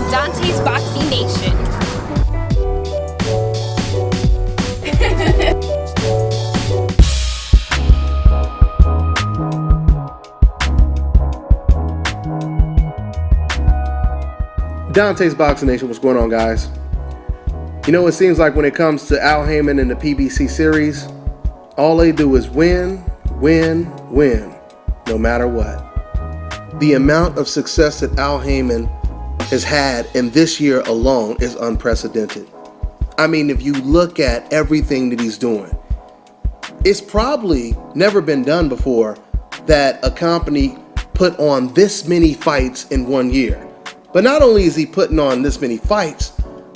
Dante's Boxing Nation. Dante's Boxing Nation, what's going on, guys? You know, it seems like when it comes to Al Haymon and the PBC series, all they do is win, win, win, no matter what. The amount of success that Al Haymon has had in this year alone is unprecedented. I mean, if you look at everything that he's doing, it's probably never been done before that a company put on this many fights in 1 year. But not only is he putting on this many fights,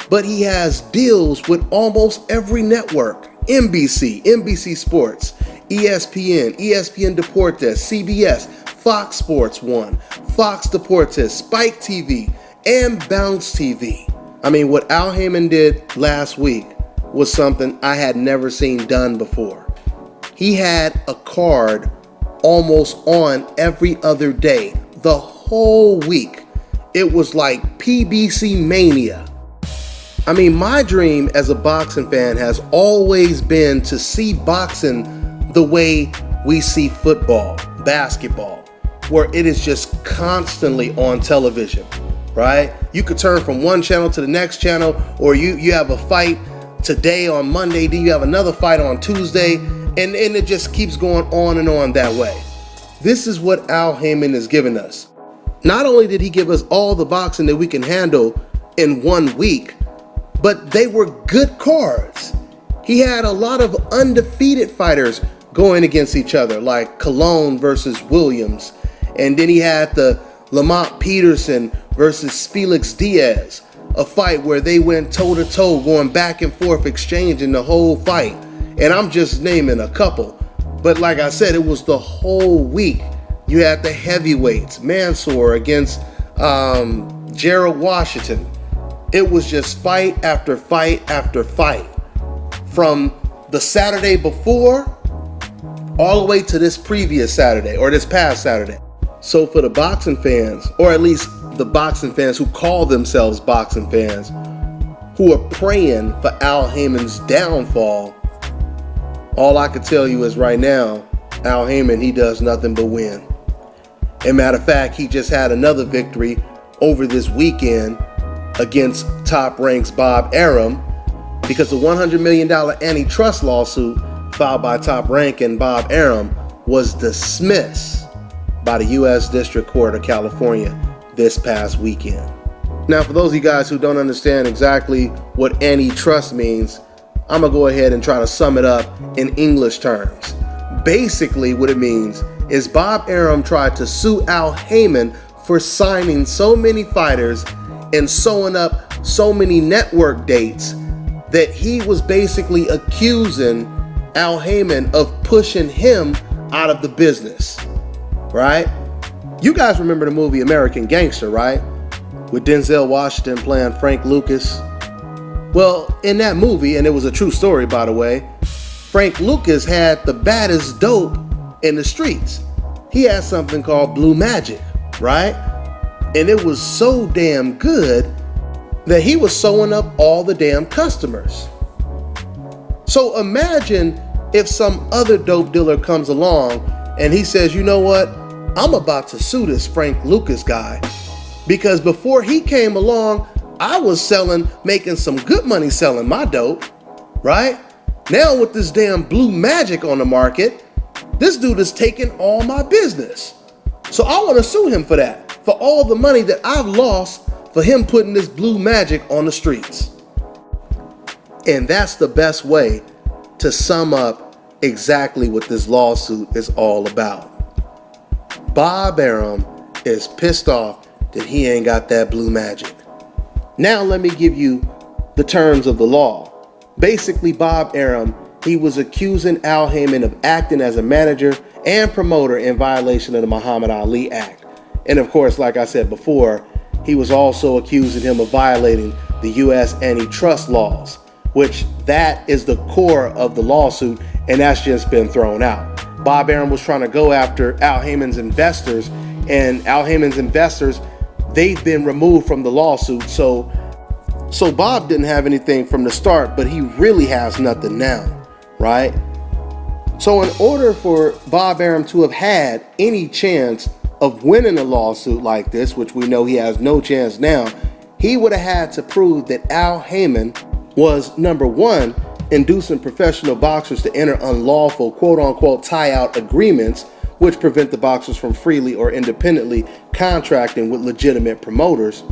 but he has deals with almost every network. NBC Sports, ESPN, ESPN Deportes, CBS, Fox Sports 1, Fox Deportes, Spike TV, and Bounce TV. I mean, what Al Haymon did last week was something I had never seen done before. He had a card almost on every other day, the whole week. It was like PBC mania. I mean, my dream as a boxing fan has always been to see boxing the way we see football, basketball, where it is just constantly on television, right? You could turn from one channel to the next channel, or you have a fight today on Monday, then you have another fight on Tuesday, and it just keeps going on and on that way. This is what Al Haymon has given us. Not only did he give us all the boxing that we can handle in 1 week, but they were good cards. He had a lot of undefeated fighters going against each other, like Colon versus Williams. And then he had the Lamont Peterson versus Felix Diaz, a fight where they went toe-to-toe, going back and forth, exchanging the whole fight. And I'm just naming a couple. But like I said, it was the whole week. You had the heavyweights, Mansour against Gerald Washington. It was just fight after fight after fight. From the Saturday before, all the way to this previous Saturday, or this past Saturday. So for the boxing fans, or at least the boxing fans who call themselves boxing fans, who are praying for Al Haymon's downfall, all I can tell you is right now, Al Haymon, he does nothing but win. As a matter of fact, he just had another victory over this weekend against Top Rank's Bob Arum, because the $100 million antitrust lawsuit filed by Top Rank and Bob Arum was dismissed by the U.S. District Court of California this past weekend. Now, for those of you guys who don't understand exactly what antitrust means, I'm going to go ahead and try to sum it up in English terms. Basically, what it means is Bob Arum tried to sue Al Haymon for signing so many fighters and sewing up so many network dates that he was basically accusing Al Haymon of pushing him out of the business, right? You guys remember the movie American Gangster, right? With Denzel Washington playing Frank Lucas. Well, in that movie, and it was a true story, by the way, Frank Lucas had the baddest dope in the streets. He had something called Blue Magic, right? And it was so damn good that he was sewing up all the damn customers. So imagine if some other dope dealer comes along and he says, you know what? I'm about to sue this Frank Lucas guy because before he came along, I was making some good money selling my dope, right? Now with this damn Blue Magic on the market, this dude is taking all my business. So I want to sue him for that, for all the money that I've lost for him putting this Blue Magic on the streets. And that's the best way to sum up exactly what this lawsuit is all about. Bob Arum is pissed off that he ain't got that Blue Magic. Now let me give you the terms of the law. Basically, Bob Arum, he was accusing Al Haymon of acting as a manager and promoter in violation of the Muhammad Ali Act. And of course, like I said before, he was also accusing him of violating the U.S. antitrust laws, which that is the core of the lawsuit, and that's just been thrown out. Bob Arum was trying to go after Al Haymon's investors, and Al Haymon's investors, they've been removed from the lawsuit. So Bob didn't have anything from the start, but he really has nothing now, right? So in order for Bob Arum to have had any chance of winning a lawsuit like this, which we know he has no chance now, he would have had to prove that Al Haymon was, number one, inducing professional boxers to enter unlawful quote-unquote tie-out agreements, which prevent the boxers from freely or independently contracting with legitimate promoters.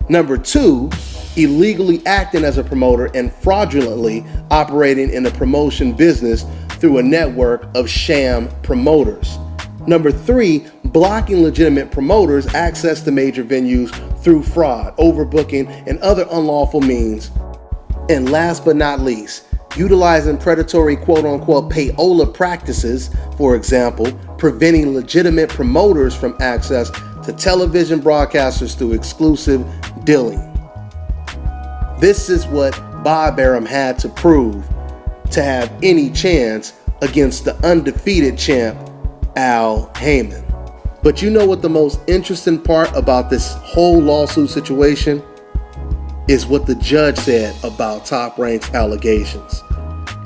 Number two, illegally acting as a promoter and fraudulently operating in the promotion business through a network of sham promoters. Number three, blocking legitimate promoters access to major venues through fraud, overbooking, and other unlawful means. And last but not least, utilizing predatory quote-unquote payola practices, for example, preventing legitimate promoters from access to television broadcasters through exclusive dealing. This is what Bob Arum had to prove to have any chance against the undefeated champ, Al Haymon. But you know what the most interesting part about this whole lawsuit situation is? What the judge said about Top Rank's allegations.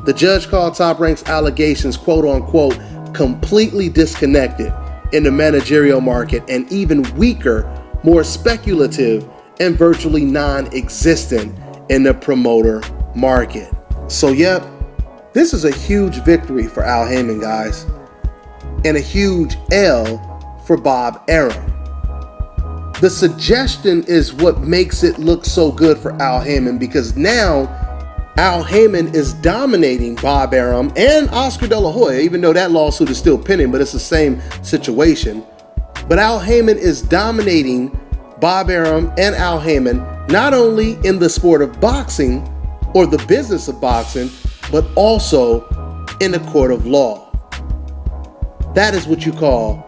The judge called Top Rank's allegations quote-unquote completely disconnected in the managerial market and even weaker, more speculative, and virtually non-existent in the promoter market. So yep, this is a huge victory for Al Haymon, guys, and a huge L for Bob Arum. The suggestion is what makes it look so good for Al Haymon, because now Al Haymon is dominating Bob Arum and Oscar De La Hoya, even though that lawsuit is still pending, but it's the same situation. But Al Haymon is dominating Bob Arum and Al Haymon, not only in the sport of boxing or the business of boxing, but also in the court of law. That is what you call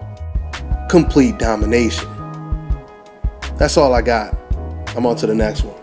complete domination. That's all I got. I'm on to the next one.